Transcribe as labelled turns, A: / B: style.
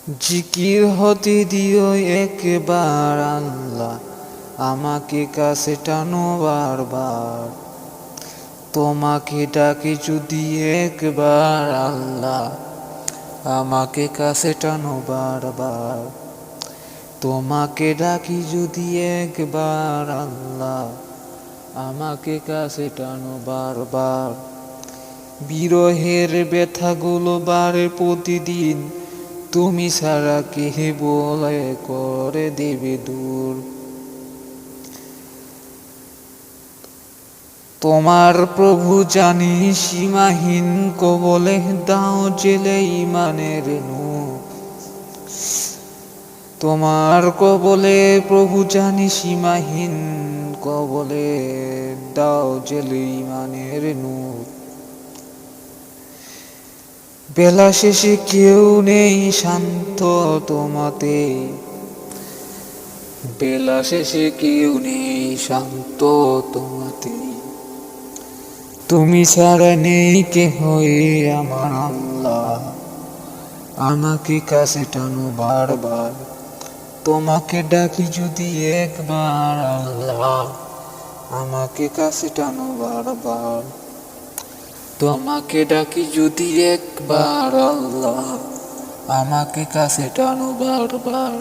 A: জিকির হতে দিও একবার আল্লাহ, আমাকে কাছে টানো বারবার। তোমাকে ডাকি যদি একবার আল্লাহ, আমাকে কাছে টানো বারবার। তোমাকে ডাকি যদি একবার আল্লাহ, আমাকে কাছে টানো বারবার। বিরহের ব্যথাগুলো বাড়ে প্রতিদিন, তুমি ছাড়া কে বলে করে দেবে দূর। তোমার প্রভু জানি সীমাহীন কবলে, দাও জেলে ইমানের নূর। তোমার কবলে প্রভু জানি সীমাহীন কবলে, দাও জেলে ইমানের নূর। বেলা শেষে কেউ নেই শান্ত তোমাতে, বেলা শেষে কেউ নেই শান্ত তোমাতে। তুমি ছাড়া নেই কে হয়ে আমার আল্লাহ, আমাকে কাছে টানো বারবার। তোমাকে ডাকি যদি একবার আল্লাহ, আমাকে কাছে টানো বারবার। তোমাকে ডাকি যদি একবার আল্লাহ, আমাকে কাছে টানো বারবার।